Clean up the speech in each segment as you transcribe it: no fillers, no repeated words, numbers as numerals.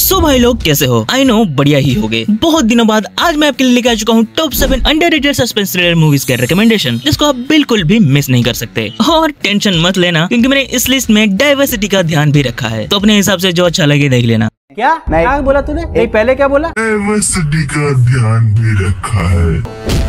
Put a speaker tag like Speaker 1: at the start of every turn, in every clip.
Speaker 1: सो भाई लोग कैसे हो? आई नो बढ़िया ही होगे। बहुत दिनों बाद आज मैं आपके लिए लेकर आ चुका हूँ top 7 underrated suspense thriller movies के रिकमेंडेशन, जिसको आप बिल्कुल भी मिस नहीं कर सकते। और टेंशन मत लेना, क्योंकि मैंने इस लिस्ट में डाइवर्सिटी का ध्यान भी रखा है, तो अपने हिसाब से जो अच्छा लगे देख लेना।
Speaker 2: क्या बोला तूने? पहले क्या बोला?
Speaker 3: डाइवर्सिटी का ध्यान भी रखा है।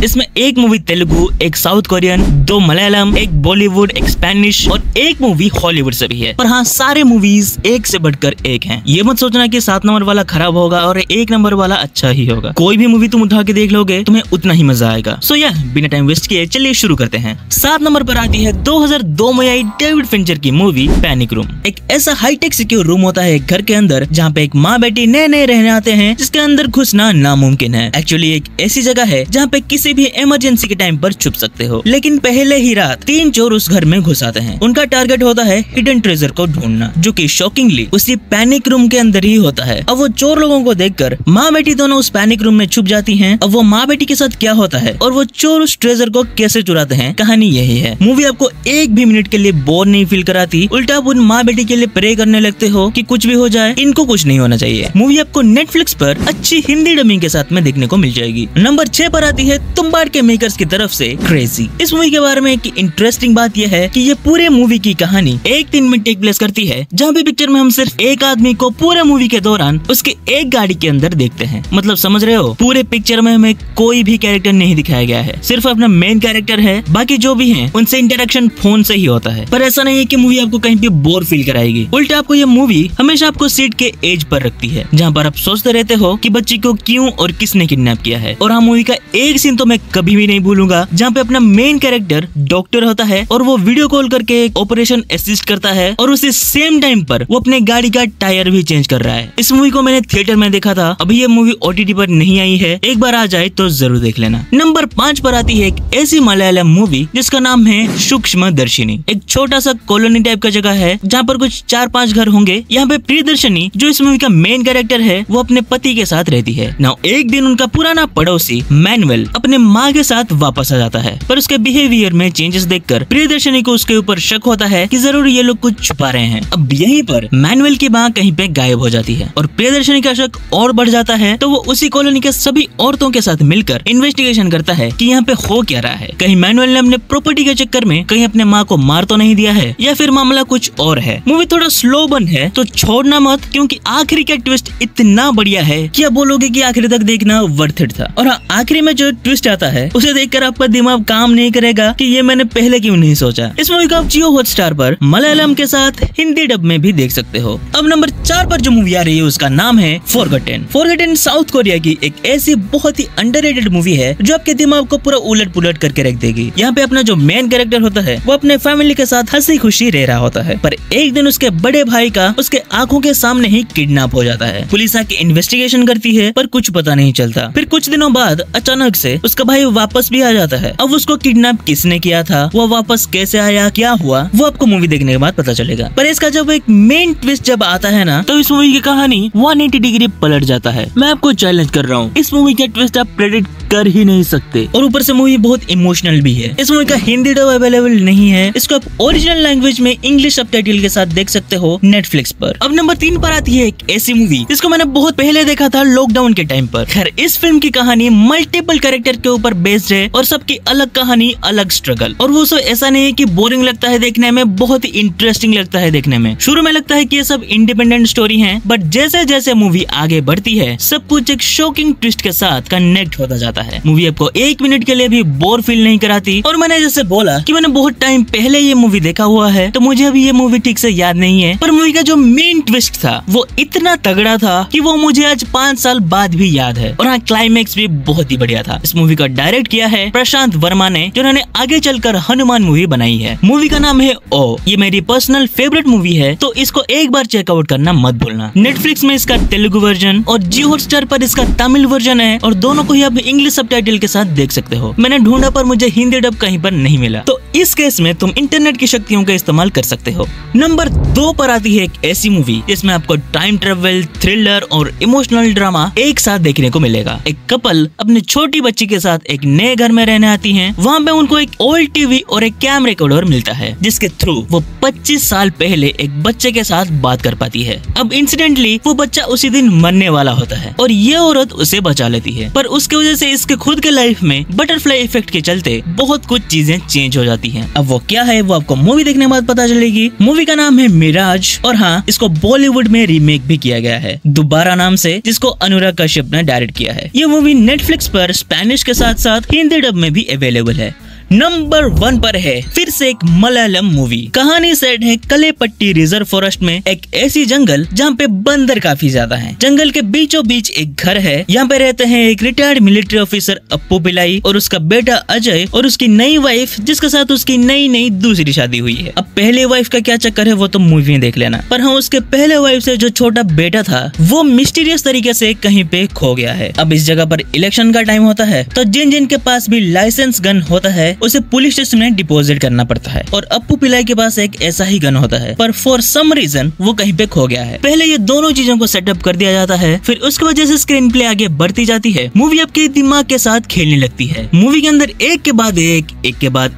Speaker 1: इसमें एक मूवी तेलुगु, एक साउथ कोरियन, 2 मलयालम, एक बॉलीवुड, एक स्पेनिश और एक मूवी हॉलीवुड से भी है। पर हाँ, सारे मूवीज एक से बढ़कर एक हैं। ये मत सोचना कि 7 नंबर वाला खराब होगा और 1 नंबर वाला अच्छा ही होगा। कोई भी मूवी तुम उठा के देख लोगे, तुम्हें उतना ही मजा आएगा। सो बिना टाइम वेस्ट किए चलिए शुरू करते हैं। 7 नंबर पर आती है 2002 में आई डेविड फिंचर की मूवी पैनिक रूम। एक ऐसा हाईटेक सिक्योर रूम होता है एक घर के अंदर, जहाँ पे एक माँ बेटी नए नए रहने आते हैं, जिसके अंदर घुसना नामुमकिन है। एक्चुअली एक ऐसी जगह है जहाँ पे किसी भी इमरजेंसी के टाइम पर छुप सकते हो। लेकिन पहले ही रात 3 चोर उस घर में घुस आते हैं। उनका टारगेट होता है हिडन ट्रेजर को ढूंढना, जो कि शॉकिंगली उसी पैनिक रूम के अंदर ही होता है। अब वो चोर लोगों को देखकर माँ बेटी दोनों उस पैनिक रूम में छुप जाती हैं। अब वो माँ बेटी के साथ क्या होता है और वो चोर उस ट्रेजर को कैसे चुराते हैं, कहानी यही है। मूवी आपको एक भी मिनट के लिए बोर नहीं फील कराती, उल्टा आप उन माँ बेटी के लिए प्रे करने लगते हो कि कुछ भी हो जाए, इनको कुछ नहीं होना चाहिए। मूवी आपको नेटफ्लिक्स पर अच्छी हिंदी डबिंग के साथ में देखने को मिल जाएगी। नंबर 6 पर आती है तुम्बाड़ के मेकर्स की तरफ से क्रेजी। इस मूवी के बारे में एक इंटरेस्टिंग बात यह है कि ये पूरे मूवी की कहानी एक दिन में टेक प्लेस करती है, जहाँ पे पिक्चर में हम सिर्फ एक आदमी को पूरे मूवी के दौरान उसके एक गाड़ी के अंदर देखते हैं। मतलब समझ रहे हो, पूरे पिक्चर में हमें कोई भी कैरेक्टर नहीं दिखाया गया है, सिर्फ अपना मेन कैरेक्टर है। बाकी जो भी है उनसे इंटरेक्शन फोन से ही होता है। पर ऐसा नहीं है कि मूवी आपको कहीं पे बोर फील कराएगी, उल्टा आपको ये मूवी हमेशा आपको सीट के एज पर रखती है, जहाँ पर आप सोचते रहते हो कि बच्ची को क्यों और किसने किडनैप किया है। और हाँ, मूवी का एक सीन तो मैं कभी भी नहीं भूलूंगा, जहाँ पे अपना मेन कैरेक्टर डॉक्टर होता है और वो वीडियो कॉल करके एक ऑपरेशन असिस्ट करता है, और उसी सेम टाइम पर वो अपने गाड़ी का टायर भी चेंज कर रहा है। इस मूवी को मैंने थिएटर में देखा था, अभी ये मूवी OTT पर नहीं आई है, एक बार आ जाए तो जरूर देख लेना। नंबर 5 पर आती है एक ऐसी मलयालम मूवी जिसका नाम है सूक्ष्मदर्शिनी। एक छोटा सा कॉलोनी टाइप का जगह है, जहाँ पर कुछ 4-5 घर होंगे। यहाँ पे प्रियदर्शनी, जो इस मूवी का मेन कैरेक्टर है, वो अपने पति के साथ रहती है। नाउ एक दिन उनका पुराना पड़ोसी मैनुअल अपने माँ के साथ वापस आ जाता है, पर उसके बिहेवियर में चेंजेस देखकर प्रियदर्शनी को उसके ऊपर शक होता है कि जरूर ये लोग कुछ छुपा रहे हैं। अब यहीं पर मैनुअल की माँ कहीं पे गायब हो जाती है और प्रियदर्शनी का शक और बढ़ जाता है। तो वो उसी कॉलोनी के सभी औरतों के साथ मिलकर इन्वेस्टिगेशन करता है कि यहाँ पे हो क्या रहा है। कहीं मैनुअल ने अपने प्रॉपर्टी के चक्कर में कहीं अपने माँ को मार तो नहीं दिया है, या फिर मामला कुछ और है। मूवी थोड़ा स्लो बन है, तो छोड़ना मत, क्योंकि आखिरी का ट्विस्ट इतना बढ़िया है कि आप बोलोगे कि आखिरी तक देखना वर्थ इट था। और हाँ, आखिरी में जो ट्विस्ट आता है उसे देखकर आपका दिमाग काम नहीं करेगा कि ये मैंने पहले क्यों नहीं सोचा। इस मूवी को आप जियो हॉटस्टार पर मलयालम के साथ हिंदी डब में भी देख सकते हो। अब नंबर 4 पर जो मूवी आ रही है उसका नाम है फॉरगॉटन। फॉरगॉटन साउथ कोरिया की एक ऐसी बहुत ही अंडररेटेड मूवी है, जो आपके दिमाग को पूरा उलट पुलट करके रख देगी। यहाँ पे अपना जो मेन कैरेक्टर होता है वो अपने फैमिली के साथ हंसी खुशी रह रहा होता है, पर एक दिन उसके बड़े भाई का उसके आंखों के सामने ही किडनैप हो जाता है। पुलिस आके इन्वेस्टिगेशन करती है, पर कुछ पता नहीं चलता। फिर कुछ दिनों बाद अचानक से उसका भाई वापस भी आ जाता है। अब उसको किडनैप किसने किया था, वो वापस कैसे आया, क्या हुआ, वो आपको मूवी देखने के बाद पता चलेगा। पर इसका जब एक मेन ट्विस्ट जब आता है ना, तो इस मूवी की कहानी 180 डिग्री पलट जाता है। मैं आपको चैलेंज कर रहा हूँ, इस मूवी का ट्विस्ट आप प्रेडिक्ट कर ही नहीं सकते। और ऊपर से मूवी बहुत इमोशनल भी है। इस मूवी का हिंदी डब अवेलेबल नहीं है, इसको आप ओरिजिनल लैंग्वेज में इंग्लिश सबटाइटल के साथ देख सकते हो नेटफ्लिक्स पर। अब नंबर 3 पर आती है एक ऐसी मूवी जिसको मैंने बहुत पहले देखा था, लॉकडाउन के टाइम पर। खैर, इस फिल्म की कहानी मल्टीपल कैरेक्टर के ऊपर बेस्ड है और सबकी अलग कहानी, अलग स्ट्रगल। और वो सब ऐसा नहीं है कि बोरिंग लगता है देखने में, बहुत ही इंटरेस्टिंग लगता है देखने में। शुरू में लगता है कि ये सब इंडिपेंडेंट स्टोरी है, बट जैसे जैसे मूवी आगे बढ़ती है, सब कुछ एक शॉकिंग ट्विस्ट के साथ कनेक्ट होता जाता है। मूवी आपको 1 मिनट के लिए भी बोर फील नहीं कराती। और मैंने जैसे बोला कि मैंने बहुत टाइम पहले ये मूवी देखा हुआ है, तो मुझे अभी ये मूवी ठीक से याद नहीं है, पर मूवी का जो मेन ट्विस्ट था वो इतना तगड़ा था कि वो मुझे आज 5 साल बाद भी याद है। और हाँ, क्लाइमेक्स भी बहुत ही बढ़िया था। इस मूवी का डायरेक्ट किया है प्रशांत वर्मा ने, जिन्होंने आगे चलकर हनुमान मूवी बनाई है। मूवी का नाम है ओ। ये मेरी पर्सनल फेवरेट मूवी है, तो इसको एक बार चेकआउट करना मत भूलना। नेटफ्लिक्स में इसका तेलुगु वर्जन और जियो हॉटस्टार पर इसका तमिल वर्जन है, और दोनों को ही आप इंग्लिश सबटाइटल के साथ देख सकते हो। मैंने ढूंढा पर मुझे हिंदी डब कहीं पर नहीं मिला, तो इस केस में तुम इंटरनेट की शक्तियों का इस्तेमाल कर सकते हो। नंबर 2 पर आती है एक ऐसी मूवी जिसमें आपको टाइम ट्रेवल, थ्रिलर और इमोशनल ड्रामा एक साथ देखने को मिलेगा। एक कपल अपनी छोटी बच्ची के साथ एक नए घर में रहने आती हैं। वहाँ पे उनको एक ओल्ड टीवी और एक कैम रिकॉर्डर मिलता है, जिसके थ्रू वो 25 साल पहले एक बच्चे के साथ बात कर पाती है। अब इंसिडेंटली वो बच्चा उसी दिन मरने वाला होता है और ये औरत उसे बचा लेती है, पर उसकी वजह से इसके खुद के लाइफ में बटरफ्लाई इफेक्ट के चलते बहुत कुछ चीजें चेंज हो जाती हैं। अब वो क्या है वो आपको मूवी देखने के बाद पता चलेगी। मूवी का नाम है मिराज और हाँ, इसको बॉलीवुड में रीमेक भी किया गया है दोबारा नाम से, जिसको अनुराग कश्यप ने डायरेक्ट किया है। ये मूवी नेटफ्लिक्स पर स्पेनिश के साथ साथ हिंदी डब में भी अवेलेबल है। नंबर 1 पर है फिर से एक मलयालम मूवी। कहानी सेट है कलेपट्टी रिजर्व फॉरेस्ट में, एक ऐसी जंगल जहाँ पे बंदर काफी ज्यादा हैं। जंगल के बीचों बीच एक घर है, यहाँ पे रहते हैं एक रिटायर्ड मिलिट्री ऑफिसर अप्पू पिलाई और उसका बेटा अजय और उसकी नई वाइफ जिसके साथ उसकी नई दूसरी शादी हुई है। अब पहले वाइफ का क्या चक्कर है वो तो मूवी में देख लेना, पर हाँ, उसके पहले वाइफ से जो छोटा बेटा था वो मिस्टीरियस तरीके से कहीं पे खो गया है। अब इस जगह पर इलेक्शन का टाइम होता है, तो जिन के पास भी लाइसेंस गन होता है उसे पुलिस स्टेशन में डिपॉजिट करना पड़ता है और अप्पू पिलाई के पास एक ऐसा ही गन होता है, पर फॉर सम रीजन वो कहीं पे खो गया है। पहले ये दोनों चीजों को सेटअप कर दिया जाता है, फिर उसकी वजह से स्क्रीन प्ले आगे बढ़ती जाती है। मूवी आपके दिमाग के साथ खेलने लगती है। मूवी के अंदर एक के बाद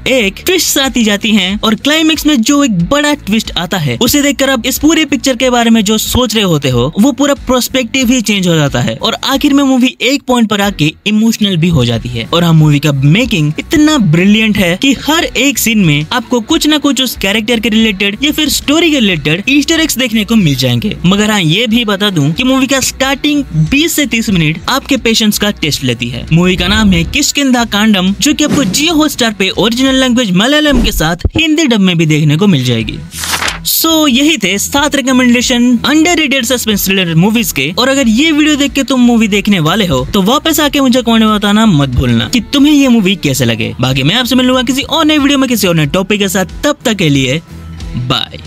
Speaker 1: एक ट्विस्ट आती जाती हैं और क्लाइमेक्स में जो एक बड़ा ट्विस्ट आता है उसे देखकर आप इस पूरे पिक्चर के बारे में जो सोच रहे होते हो वो पूरा प्रोस्पेक्टिव ही चेंज हो जाता है और आखिर में मूवी एक पॉइंट पर आके इमोशनल भी हो जाती है। और हाँ, मूवी का मेकिंग इतना ब्रिलियंट है कि हर एक सीन में आपको कुछ ना कुछ उस कैरेक्टर के रिलेटेड या फिर स्टोरी के रिलेटेड ईस्टर एग्स देखने को मिल जाएंगे। मगर हाँ, ये भी बता दूं कि मूवी का स्टार्टिंग 20 से 30 मिनट आपके पेशेंस का टेस्ट लेती है। मूवी का नाम है किष्किंधा कांडम, जो कि आपको जियो हॉटस्टार पे ओरिजिनल लैंग्वेज मलयालम के साथ हिंदी डब में भी देखने को मिल जाएगी। यही थे 7 recommendation underrated suspense thriller movies के। और अगर ये वीडियो देख के तुम मूवी देखने वाले हो तो वापस आके मुझे कमेंट में बताना मत भूलना कि तुम्हें ये मूवी कैसे लगे। बाकी मैं आपसे मिलूंगा किसी और नए वीडियो में किसी और नए टॉपिक के साथ, तब तक के लिए बाय।